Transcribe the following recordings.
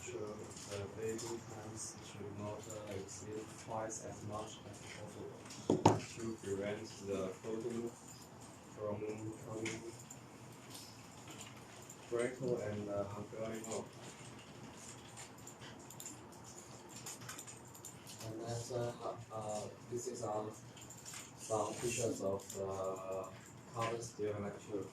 electrode, the baking times should not exceed twice as much as possible to prevent the coating from becoming brittle and going off. And this is some pictures of the carbon steel electrode.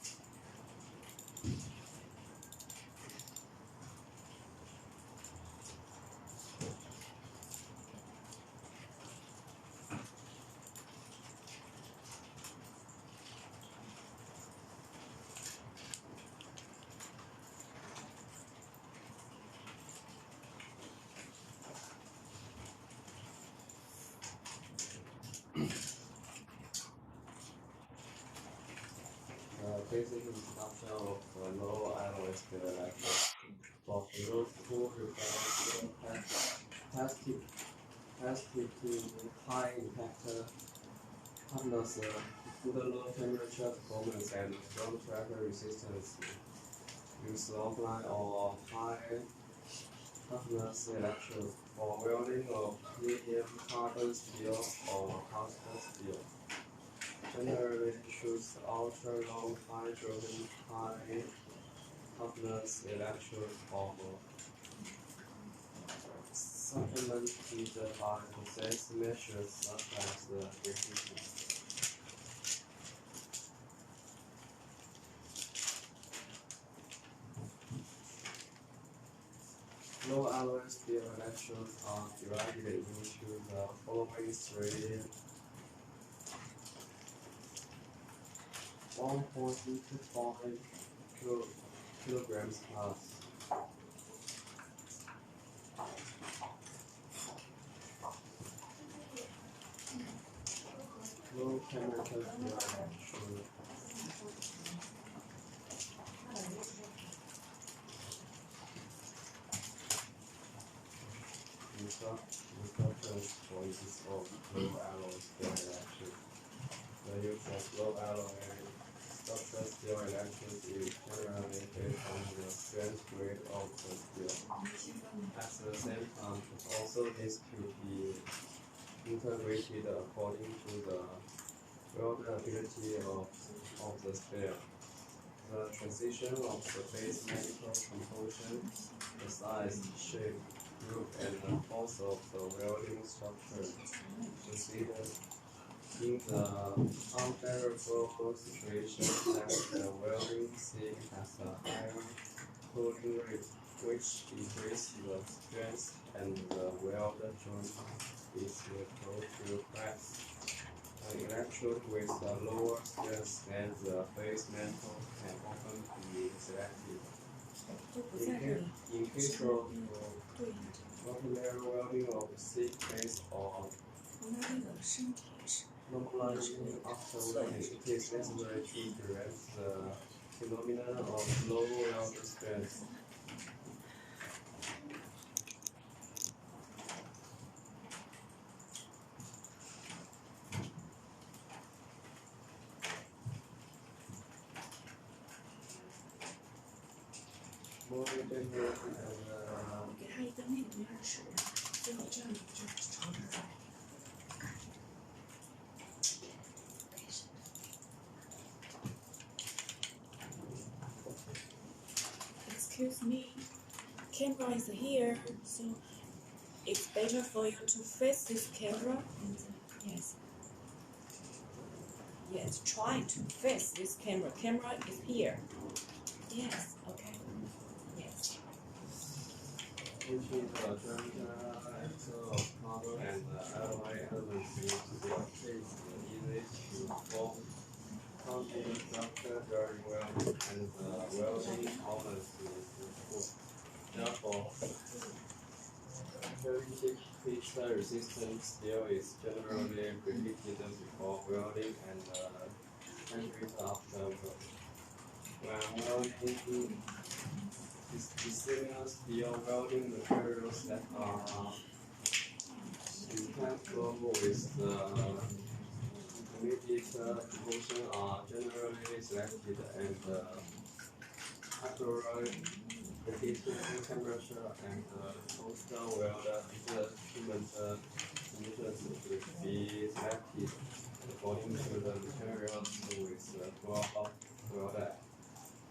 Basic introduction of low alloy steel electrode. For those who require plastic to high impact toughness, good low temperature performance, and strong pressure resistance. Use offline or high toughness electrode for welding of medium carbon steel or cast steel. Generally choose ultra low hydrogen high toughness electrode or supplemented by process measures such as reheating. Low alloy steel electrodes are divided into the following three 1.25 kilograms plus. Low temperature electrode. Instructions for use of low alloy steel electrode. The use of low alloy structural steel electrodes is generally based on the strength grade of the steel. At the same time, it also needs to be integrated according to the weldability of the steel. The transition of the base metal composition, the size, shape, group, and the force of the welding structure considered in the unfavorable situation that the welding seam has a higher cooling rate, which increases the strength and the weld joint is prone to cracks. An electrode with a lower strength than the base metal can often be selected. In case of ordinary welding of thick base or normalizing after welding, it is necessary to prevent the phenomenon of low weld strength. More detailed Excuse me, camera is here, so it's better for you to face this camera. And yes, yes, try to face this camera. Camera is here. Yes, okay. Yes. Which is the joint axle of carbon and alloy elements used to increase the easy to form continuous structure during welding, and the welding tolerance is poor. Therefore, very thick pitch resistant steel is generally preheated before welding and treated after welding. When welding, dissimilar steel welding materials that are incompatible with the intermediate proportion are generally selected and the heating temperature and toaster will the treatment conditions should be selected according to the materials with well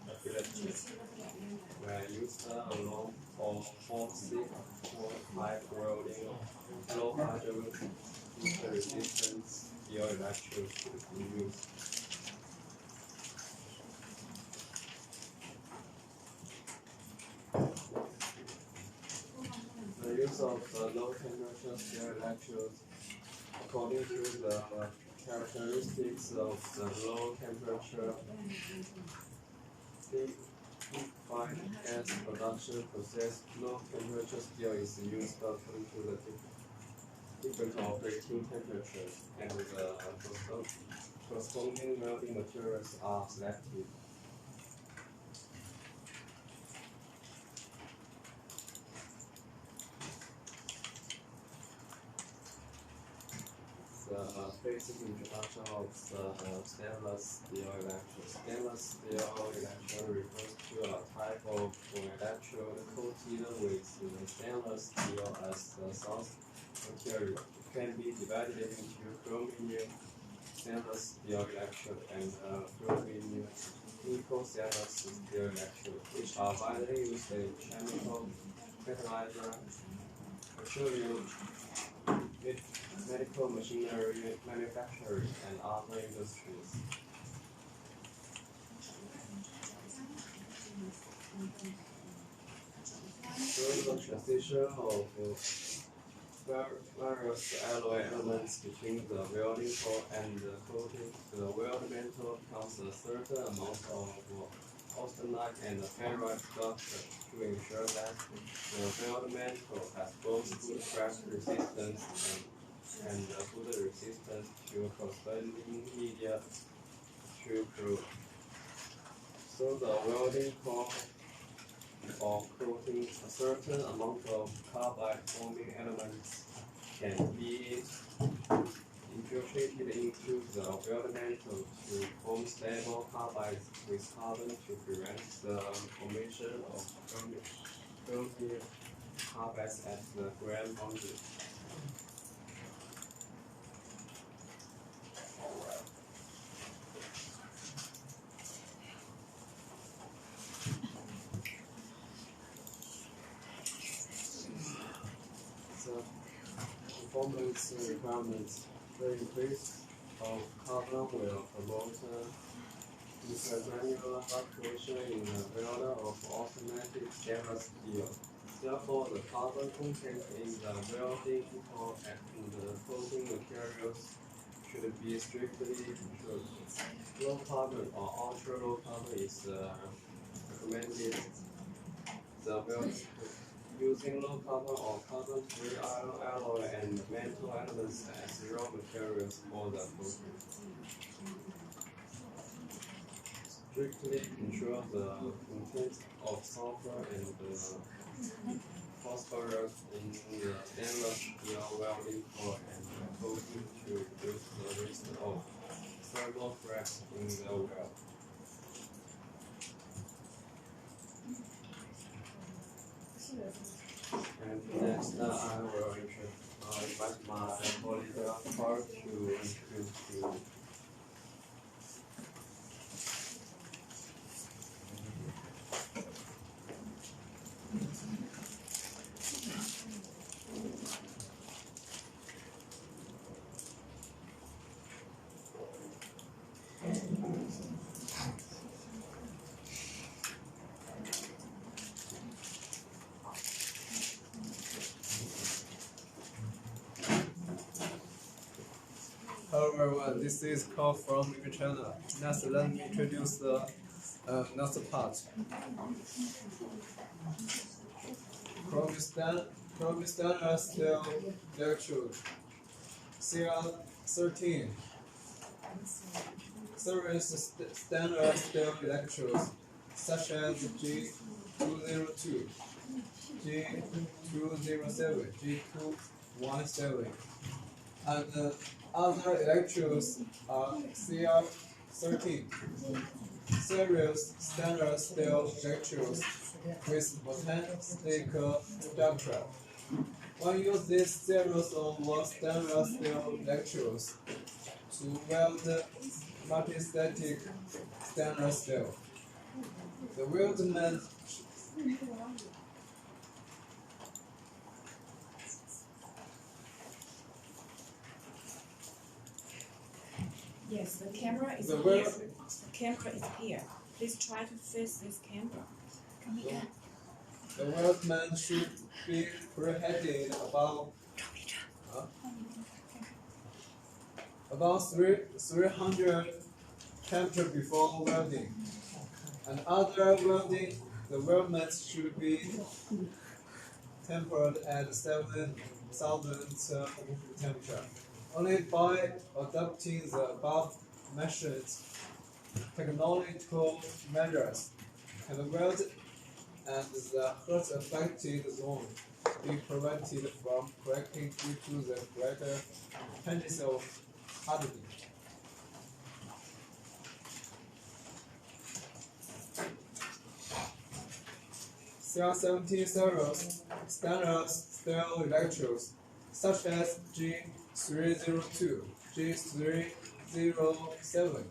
ability. When used alone or for thick or pipe welding, low pressure resistance dielectric should be used. The use of low temperature dielectrics according to the characteristics of the low temperature fine gas production process, low temperature steel is used according to the different operating temperatures, and the corresponding welding materials are selected. The basic introduction of the stainless steel electrode. Stainless steel electrode refers to a type of electrode coated with stainless steel as the source material. It can be divided into chromium stainless steel electrode and chromium nickel stainless steel electrode, which are widely used in chemical, fertilizer, petroleum, medical machinery manufacturing, and other industries. Through the transition of various alloy elements between the welding core and the coating, the weld metal comes a certain amount of austenite and ferrite structure to ensure that the weld metal has both good crack resistance and good resistance to corresponding media to prove. So the welding core or coating, a certain amount of carbide forming elements can be infiltrated into the weld metal to form stable carbides with carbon to prevent the formation of chromium carbides at the gram boundary. Performance requirements. The increase of carbon will promote intragranular fluctuation in the welder of automatic stainless steel. Therefore, the carbon content in the welding core and the coating materials should be strictly controlled. Low carbon or ultra low carbon is recommended. The weld using low carbon or carbon-free iron alloy and metal elements as raw materials for the coating. Strictly control the content of sulfur and phosphorus in the stainless steel welding core and coating to reduce the risk of thermal cracks in the weld. And next, I will invite my colleague Park to introduce you. Hello everyone, this is Carl from China. Next, let me introduce the next part. Chrome stainless steel electrode. CR13. Series stainless steel electrodes such as G202, G207, G217, and other electrodes are CR13. Series stainless steel electrodes with volcanic structure. One uses series of stainless steel lectures to weld multi-static stainless steel. The weldment Yes, the camera is The here. weld- The camera is here. Please try to face this camera. the weldment should be preheated about 300 temperature before welding. And after welding, the weldment should be tempered at 7,000 temperature. Only by adopting the above mentioned technological measures can the weld and the hurt-affected zone be prevented from cracking due to the greater tendency of hardening. CR17 series stainless steel electrodes such as G302, G307,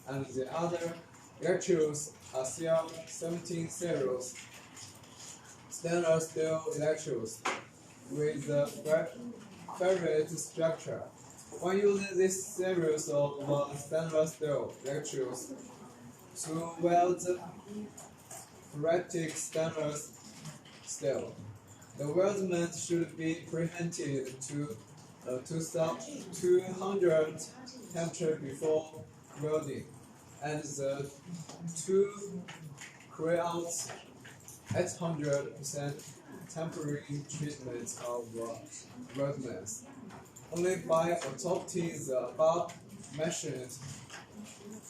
and the other electrodes are CR17 series stainless steel electrodes with a ferrite structure. When using this series of stainless steel electrodes to weld ferritic stainless steel, the weldment should be preheated to 200 temperature before welding, and the two create 800% temporary treatment of weldments. Only by adopting the above mentioned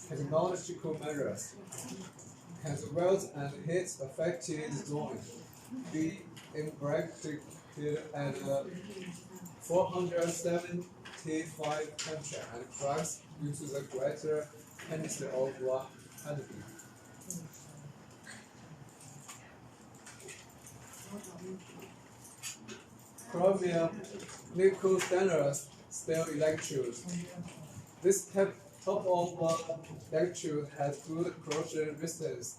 technological measures can the weld and heat affected zone be impregnated at 475 temperature and cracks due to the greater tendency of hardening. Chromium nickel stainless steel electrode. This top of electrode has good corrosion resistance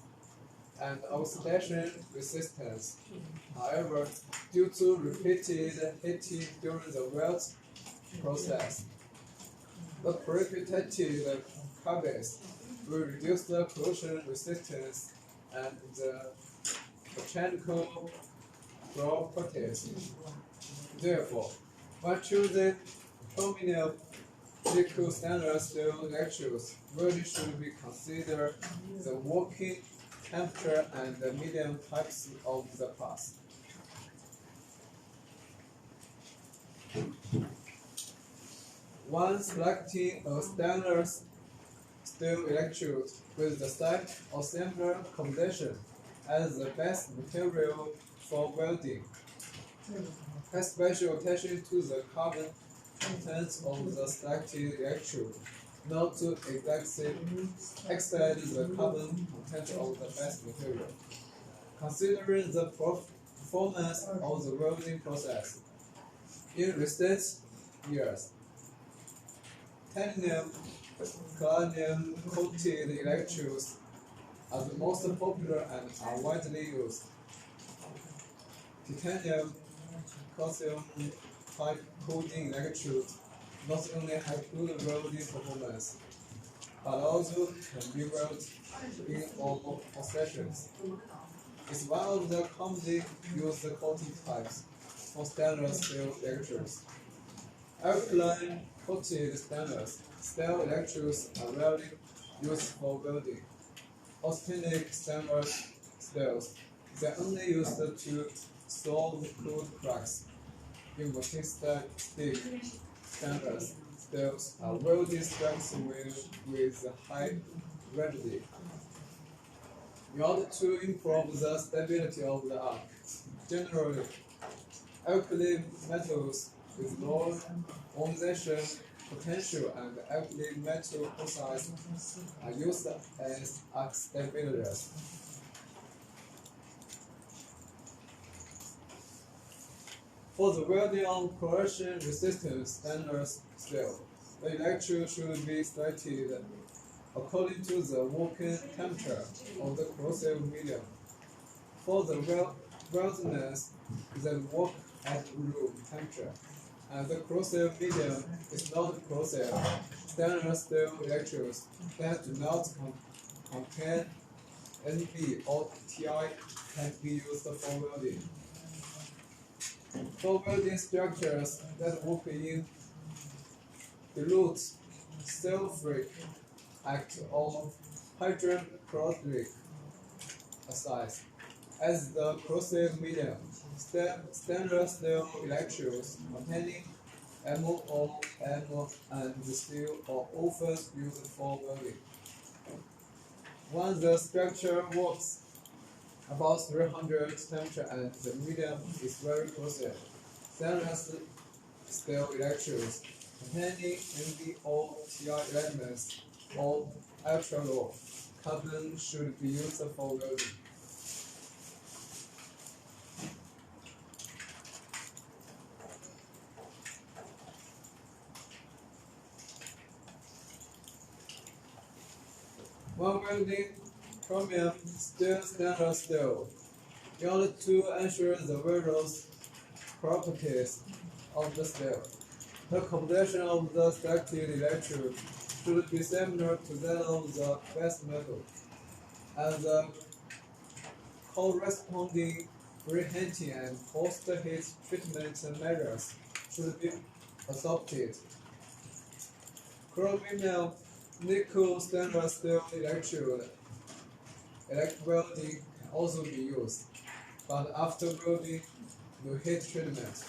and oxidation resistance. However, due to repeated heating during the weld process, the precipitated carbons will reduce the corrosion resistance and the mechanical properties. Therefore, when choosing chromium nickel stainless steel electrodes, really should be considered the working temperature and the medium types of the pass. When selecting a stainless steel electrode with the type or similar combination as the best material for welding, pay special attention to the carbon content of the selected electrode, not to exceed the carbon content of the best material. Considering the performance of the welding process, in recent years, titanium calcium coated electrodes are the most popular and are widely used. Titanium calcium type coating electrodes not only have good welding performance, but also can be welded in all sections. It's one of the commonly used coating types for stainless steel electrodes. Alkaline coated stainless steel electrodes are rarely used for welding. Austenitic stainless steels, they are only used to solve crude cracks. In stick stainless steels are welded strengths with high rigidity. In order to improve the stability of the arc, generally, alkali metals with low ionization potential and alkali metal oxides are used as arc stabilizers. For the welding on corrosion resistance stainless steel, the electrode should be selected according to the working temperature of the corrosive medium. For the weldedness that work at room temperature, and the corrosive medium is not corrosive, stainless steel electrodes that do not contain NB or Ti can be used for welding. For welding structures that work in dilute, sulfuric act or hydrochloric acid as the corrosive medium, stainless steel electrodes containing MO, M, and steel are often used for welding. When the structure works about 300 temperature and the medium is very corrosive, stainless steel electrodes containing NB or Ti elements or ultra-low carbon should be used for welding. When welding chromium stainless steel, in order to ensure the various properties of the steel, the composition of the selected electrode should be similar to that of the base metal, and the corresponding preheating and post-heat treatment measures should be adopted. Chromium nickel stainless steel electrode welding can also be used, but after welding, no heat treatment.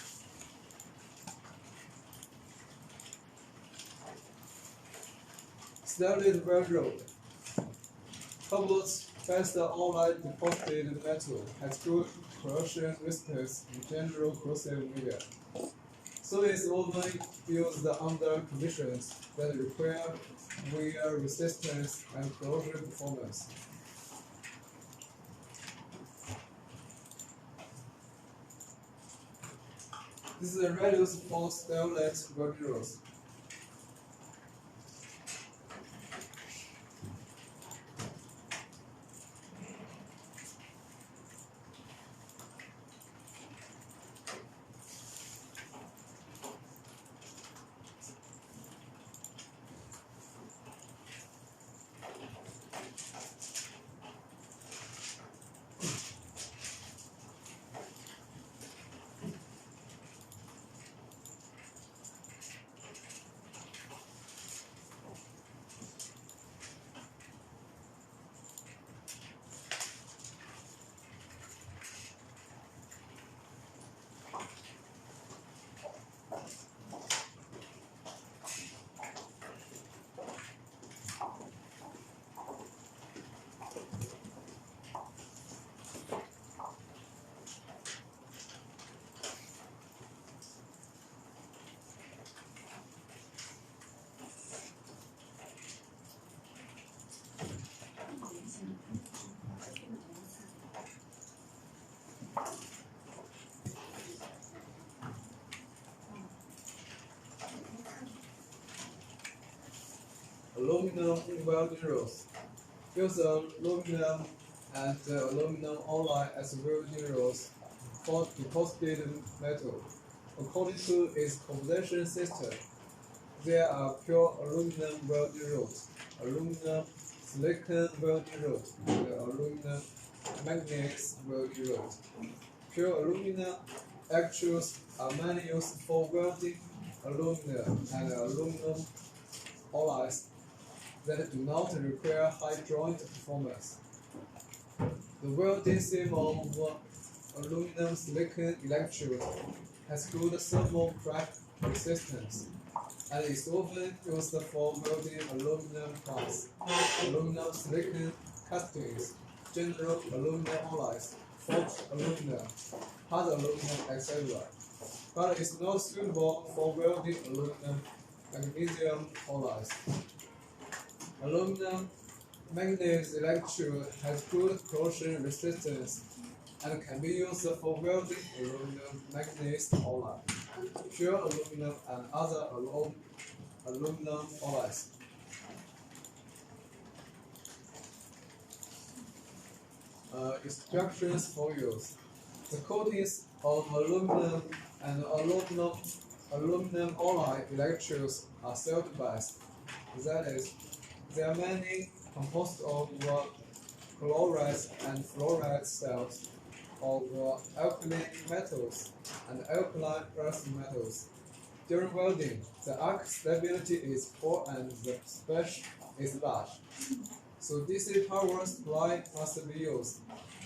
Solid railroad. Cobalt-based online deposited metal has good corrosion resistance in general corrosive media, so it's often used under conditions that require wear resistance and corrosion performance. This is a radius for stainless welding rods. Aluminum welding rods. Use aluminum and aluminum alloy as welding rods for deposited metal. According to its composition system, there are pure aluminum welding rods, aluminum silicon welding rod, and aluminum manganese welding rod. Pure aluminum electrodes are mainly used for welding aluminum and aluminum alloys that do not require high joint performance. The welding seam of aluminum silicon electrode has good thermal crack resistance and is often used for welding aluminum parts, aluminum silicon castings, general aluminum alloys, forged aluminum, hard aluminum, etc. But is not suitable for welding aluminum magnesium alloys. Aluminum manganese electrode has good corrosion resistance and can be used for welding aluminum, manganese alloy, pure aluminum, and other aluminum alloys. Instructions for use. The coatings of aluminum and aluminum alloy electrodes are cell-based. That is, there are many composed of chloride and fluoride cells of alkali metals and alkaline earth metals. During welding, the arc stability is poor and the splash is large, so DC power supply must be used.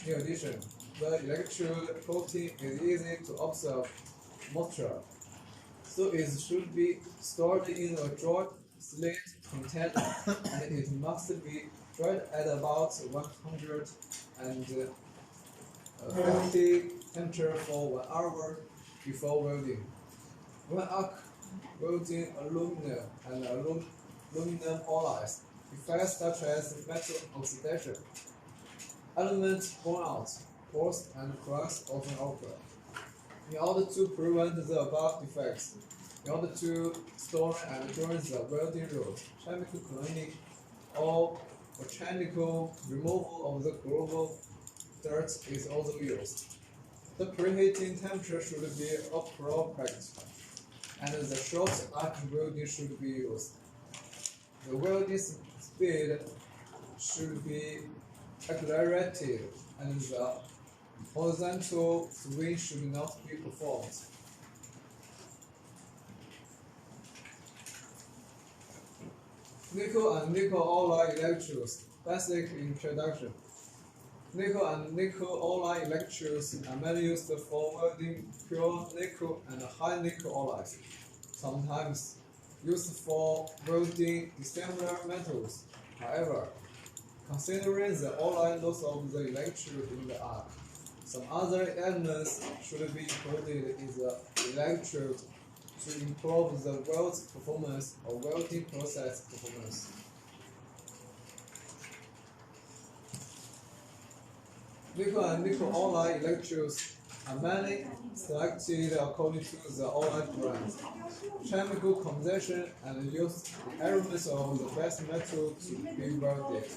In addition, the electrode coating is easy to absorb moisture, so it should be stored in a dry slit container and it must be dried at about 150 temperature for 1 hour before welding. When arc welding aluminum and aluminum alloys, effects such as metal oxidation, elements burn out, pores and cracks often occur. In order to prevent the above defects, in order to store and burn the welding rod, chemical cleaning or mechanical removal of the global dirt is also used. The preheating temperature should be appropriate, and the short arc welding should be used. The welding speed should be accelerated, and the horizontal swing should not be performed. Nickel and nickel alloy electrodes. Basic introduction. Nickel and nickel alloy electrodes are mainly used for welding pure nickel and high nickel alloys, sometimes used for welding dissimilar metals. However, considering the alloy loss of the electrode in the arc, some other elements should be included in the electrode to improve the weld performance or welding process performance. Nickel and nickel alloy electrodes are mainly selected according to the alloy brand, chemical composition, and use the elements of the best metal to be welded.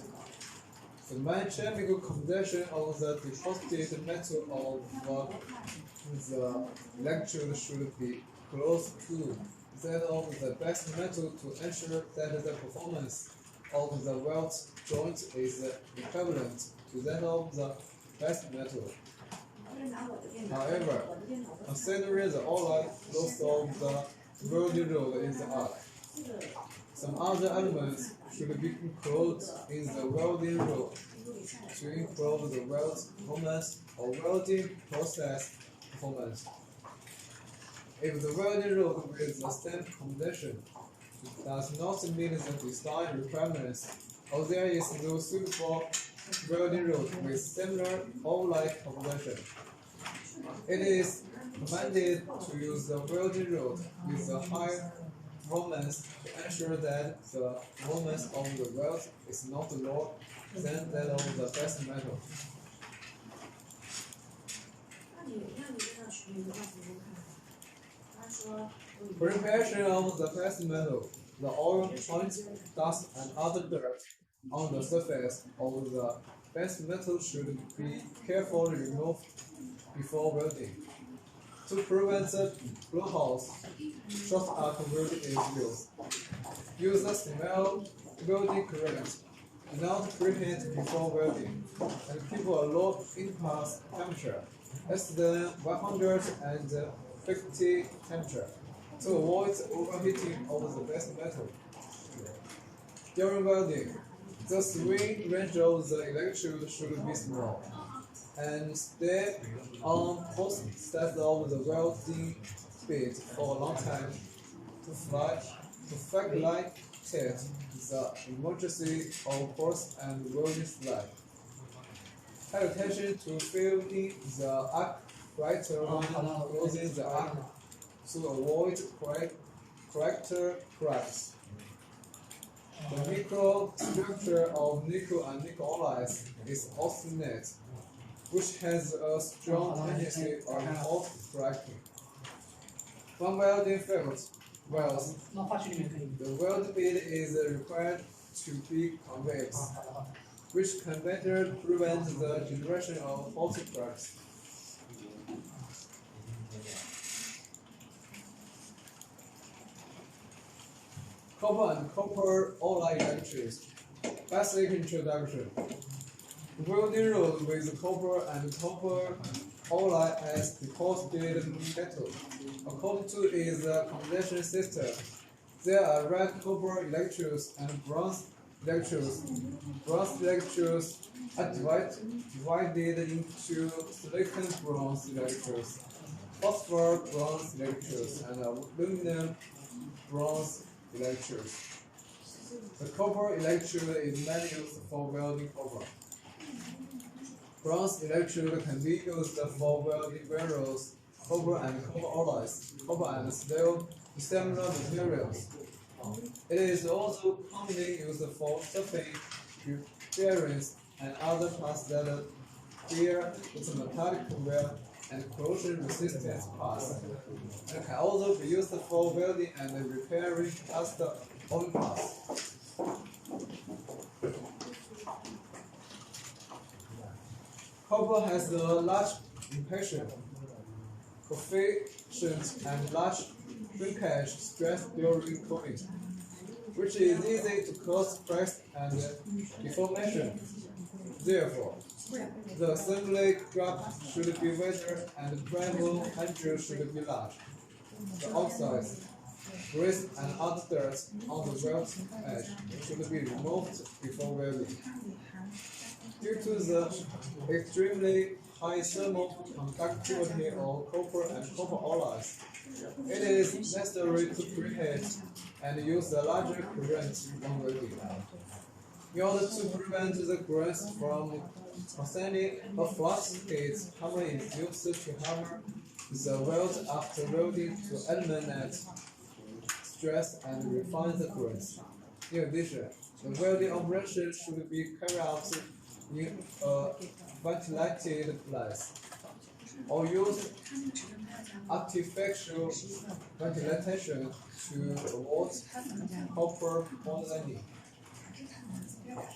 The main chemical composition of the deposited metal of the electrode should be close to that of the best metal to ensure that the performance of the weld joint is equivalent to that of the best metal. However, considering the alloy loss of the welding rod in the arc, some other elements should be included in the welding rod to improve the weld performance or welding process performance. If the welding rod with the same composition does not meet the design requirements, or there is no suitable welding rod with similar or like composition, it is recommended to use the welding rod with a high performance to ensure that the performance of the weld is not lower than that of the best metal. Preparation of the best metal. The oil, points, dust, and other dirt on the surface of the best metal should be carefully removed before welding. To prevent the blowholes, short arc welding is used. Use the small welding current. Do not preheat before welding, and keep a low impasse temperature, less than 150 temperature, to avoid overheating of the best metal. During welding, the swing range of the electrode should be small, and stay on both sides of the welding bit for a long time to facilitate the emergency of force and welding slide. Pay attention to filling the arc corrector when closing the arc to avoid corrector cracks. The microstructure of nickel and nickel alloys is oscillate, which has a strong tendency of hot cracking. From welding fields, the weld bit is required to be convex, which can better prevent the generation of hot cracks. Copper and copper alloy electrics. Basic introduction. Welding rod with copper and copper alloy as deposited metal. According to its condensation system, there are red copper electrodes and bronze electrodes. Bronze electrodes are divided into silicon bronze electrodes, phosphor bronze electrodes, and aluminum bronze electrodes. The copper electrode is mainly used for welding copper. Bronze electrode can be used for welding various copper and copper alloys, copper and steel, similar materials. It is also commonly used for surfacing, bearings, and other parts that bear with metallic wear and corrosion-resistant parts. It can also be used for welding and repairing cast oil parts. Copper has a large impression coefficient and large shrinkage stress during cooling, which is easy to cause cracks and deformation. Therefore, the assembly gap should be wider and the primal handle should be large. The oxides, grease, and other dirt on the weld edge should be removed before welding. Due to the extremely high thermal conductivity of copper and copper alloys, it is necessary to preheat and use a larger current when welding. In order to prevent the grease from concerning a flux gate, hammer is used to hammer the weld after welding to eliminate stress and refine the grease. In addition, the welding operation should be carried out in a ventilated place, or use artificial ventilation to avoid copper bonding.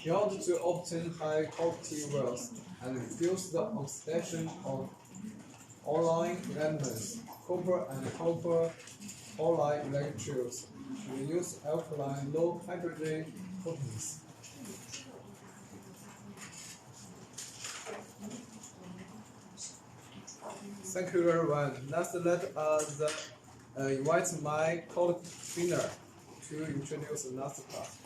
In order to obtain high quality welds and reduce the oxidation of alloy elements, copper and copper alloy electrodes should use alkaline low hydrogen coatings. Thank you very much. Next, let us invite my colleague Fina to introduce the next class.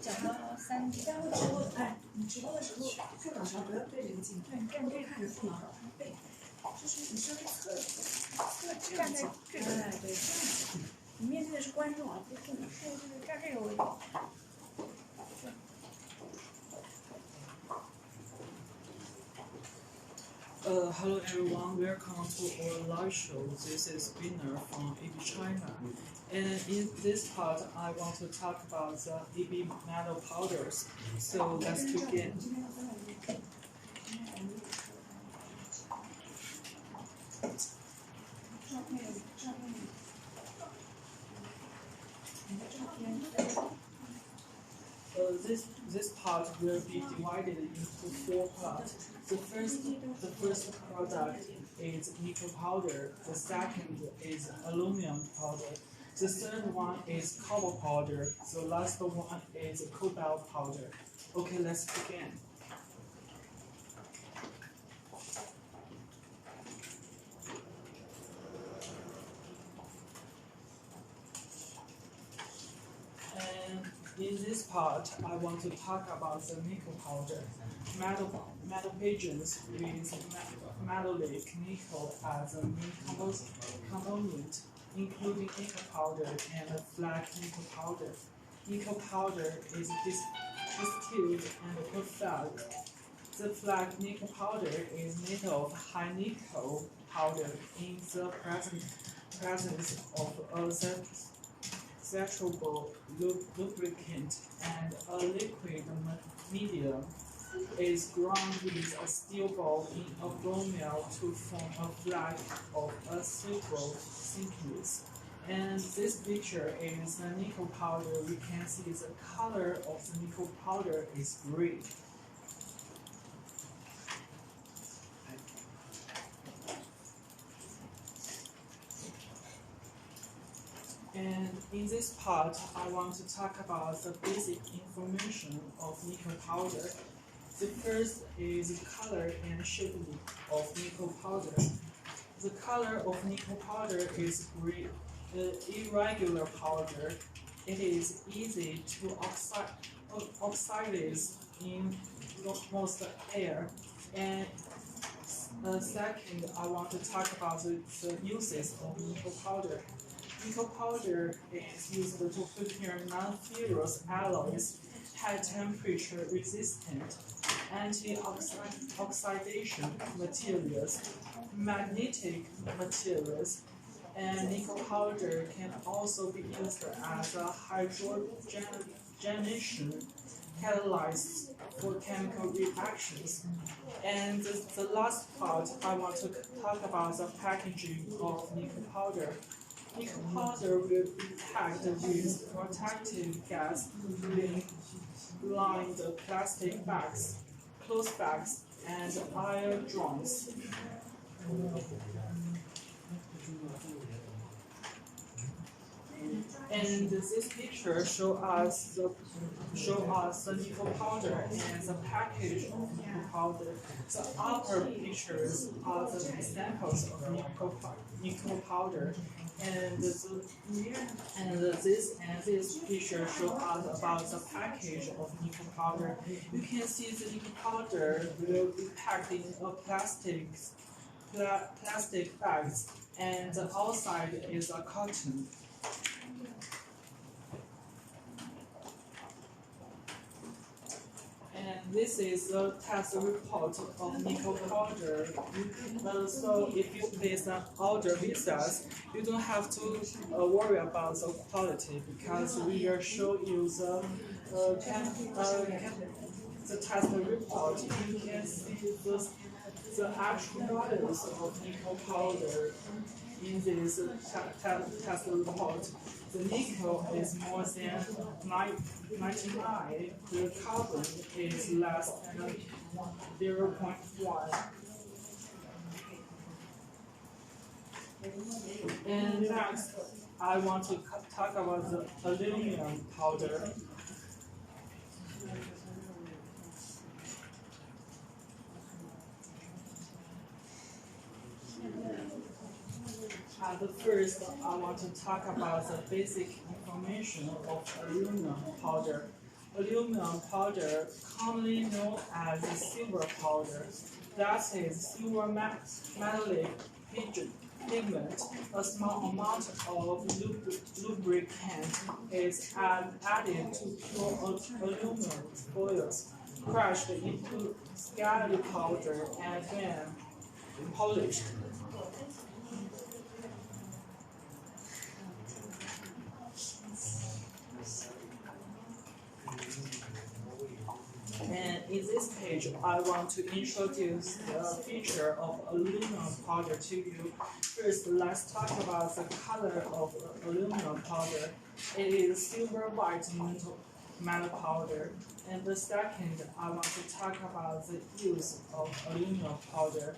讲到3级，但是直播，哎，你直播的时候，副导时候不要对着镜头，你站这看着副导背，就是你稍微站在这个，哎，对，这样子，你面对的是观众啊，不是你，就是站这个位置。Hello everyone, welcome to our live show. This is Winner from AB China. And in this part, I want to talk about the AB metal powders. So let's begin. This part will be divided into 4 parts. The first product is nickel powder. The second is aluminum powder. The third one is copper powder. The last one is cobalt powder. Okay, let's begin. In this part, I want to talk about the nickel powder. Metal pigeons with metallic nickel as a main component, including nickel powder and flat nickel powder. Nickel powder is distilled and perfect. The flat nickel powder is made of high nickel powder. In the present presence of a saturable lubricant and a liquid medium is ground with a steel ball in a bone mill to form a flag of a suitable thickness. And this picture is the nickel powder. We can see the color of the nickel powder is green. And in this part, I want to talk about the basic information of nickel powder. The first is color and shape of nickel powder. The color of nickel powder is green, irregular powder. It is easy to oxidize in most air. And second, I want to talk about the uses of nickel powder. Nickel powder is used to prepare non-ferrous alloys, high temperature resistant, anti-oxidation materials, magnetic materials, and nickel powder can also be used as a hydrogenation catalyst for chemical reactions. And the last part, I want to talk about the packaging of nickel powder. Nickel powder will be packed with protective gas lined plastic bags, cloth bags, and iron drums. And this picture shows us the nickel powder and the package of nickel powder. The upper pictures are the examples of nickel powder, and this picture shows us about the package of nickel powder. You can see the nickel powder will be packed in a plastic bags, and the outside is a cotton. And this is the test report of nickel powder. So if you place an order with us, you don't have to worry about the quality because we will show you the test report. You can see the actual values of nickel powder in this test report. The nickel is more than 99, the carbon is less than 0.1. And next, I want to talk about the aluminum powder. First, I want to talk about the basic information of aluminum powder. Aluminum powder, commonly known as silver powder, that is silver metallic pigment. A small amount of lubricant is added to pure aluminum foils, crushed into scattered powder, and then polished. And in this page, I want to introduce the feature of aluminum powder to you. First, let's talk about the color of aluminum powder. It is silver white metal powder. And the second, I want to talk about the use of aluminum powder.